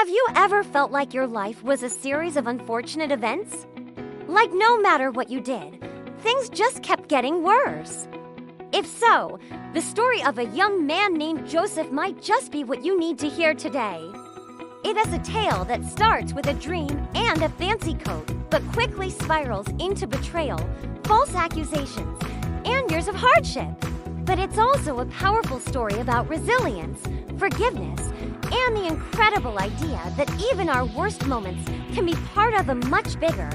Have you ever felt like your life was a series of unfortunate events? Like no matter what you did, things just kept getting worse. If so, the story of a young man named Joseph might just be what you need to hear today. It is a tale that starts with a dream and a fancy coat, but quickly spirals into betrayal, false accusations, and years of hardship. But it's also a powerful story about resilience, forgiveness, and the incredible idea that even our worst moments can be part of a much bigger,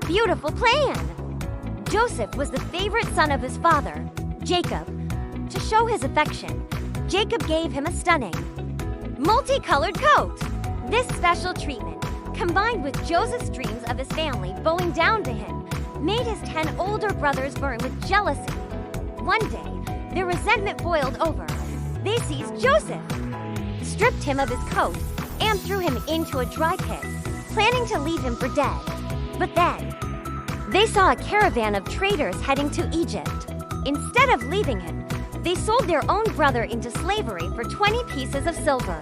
beautiful plan. Joseph was the favorite son of his father, Jacob. To show his affection, Jacob gave him a stunning, multicolored coat. This special treatment, combined with Joseph's dreams of his family bowing down to him, made his 10 older brothers burn with jealousy. One day, their resentment boiled over. They seized Joseph, stripped him of his coat, and threw him into a dry pit, planning to leave him for dead. But then, they saw a caravan of traders heading to Egypt. Instead of leaving him, they sold their own brother into slavery for 20 pieces of silver.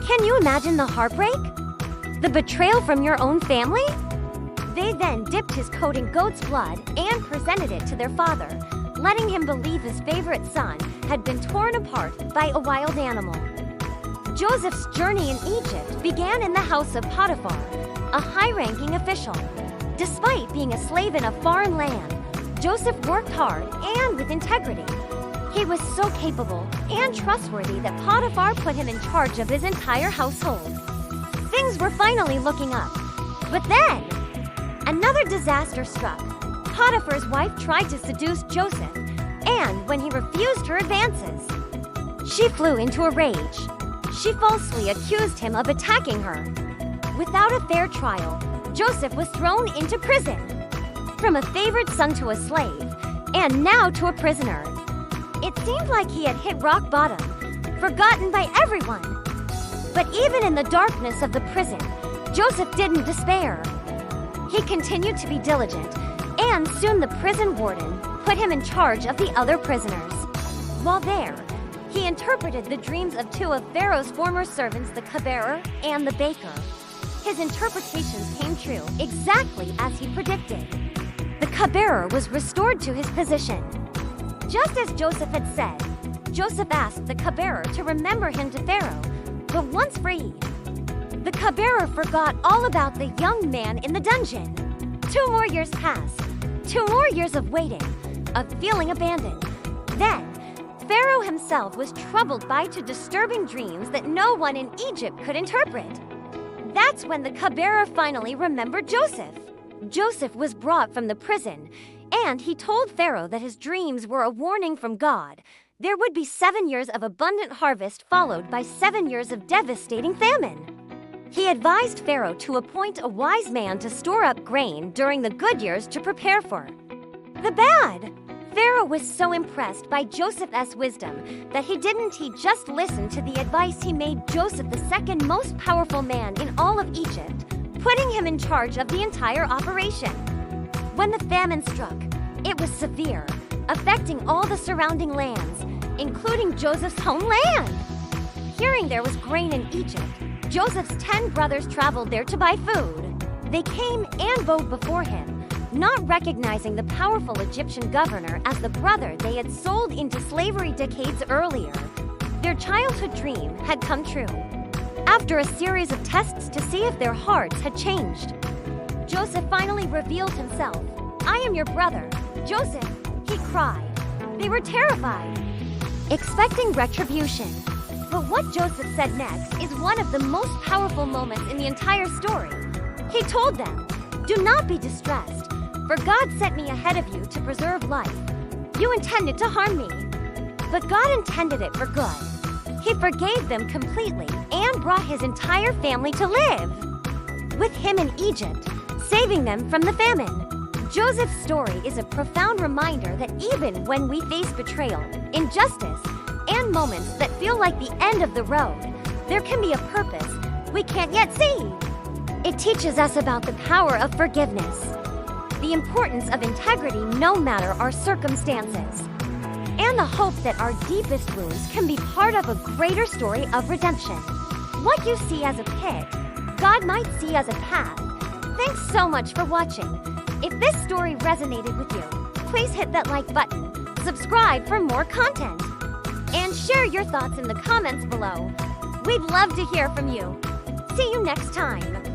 Can you imagine the heartbreak? The betrayal from your own family? They then dipped his coat in goat's blood and presented it to their father, letting him believe his favorite son had been torn apart by a wild animal. Joseph's journey in Egypt began in the house of Potiphar, a high-ranking official. Despite being a slave in a foreign land, Joseph worked hard and with integrity. He was so capable and trustworthy that Potiphar put him in charge of his entire household. Things were finally looking up. But then, another disaster struck. Potiphar's wife tried to seduce Joseph, and when he refused her advances, she flew into a rage. She falsely accused him of attacking her. Without a fair trial, Joseph was thrown into prison. From a favored son to a slave, and now to a prisoner. It seemed like he had hit rock bottom, forgotten by everyone. But even in the darkness of the prison, Joseph didn't despair. He continued to be diligent, and soon the prison warden put him in charge of the other prisoners. While there, he interpreted the dreams of two of Pharaoh's former servants, the cupbearer and the baker. His interpretations came true exactly as he predicted. The cupbearer was restored to his position. Just as Joseph had said, Joseph asked the cupbearer to remember him to Pharaoh, but once freed, the cupbearer forgot all about the young man in the dungeon. 2 more years passed, 2 more years of waiting, of feeling abandoned. Then, Pharaoh himself was troubled by 2 disturbing dreams that no one in Egypt could interpret. That's when the cupbearer finally remembered Joseph. Joseph was brought from the prison, and he told Pharaoh that his dreams were a warning from God. There would be 7 years of abundant harvest followed by 7 years of devastating famine. He advised Pharaoh to appoint a wise man to store up grain during the good years to prepare for the bad. Pharaoh was so impressed by Joseph's wisdom that he just listen to the advice. He made Joseph the second most powerful man in all of Egypt, putting him in charge of the entire operation. When the famine struck, it was severe, affecting all the surrounding lands, including Joseph's homeland. Hearing there was grain in Egypt, Joseph's 10 brothers traveled there to buy food. They came and bowed before him, not recognizing the powerful Egyptian governor as the brother they had sold into slavery decades earlier. Their childhood dream had come true. After a series of tests to see if their hearts had changed, Joseph finally revealed himself. "I am your brother, Joseph," he cried. They were terrified, expecting retribution. But what Joseph said next is one of the most powerful moments in the entire story. He told them, "Do not be distressed, for God sent me ahead of you to preserve life. You intended to harm me, but God intended it for good. He forgave them completely and brought his entire family to live with him in Egypt, saving them from the famine." Joseph's story is a profound reminder that even when we face betrayal, injustice, and moments that feel like the end of the road, there can be a purpose we can't yet see. It teaches us about the power of forgiveness, the importance of integrity no matter our circumstances, and the hope that our deepest wounds can be part of a greater story of redemption. What you see as a pit, God might see as a path. Thanks so much for watching. If this story resonated with you, please hit that like button, subscribe for more content, and share your thoughts in the comments below. We'd love to hear from you. See you next time.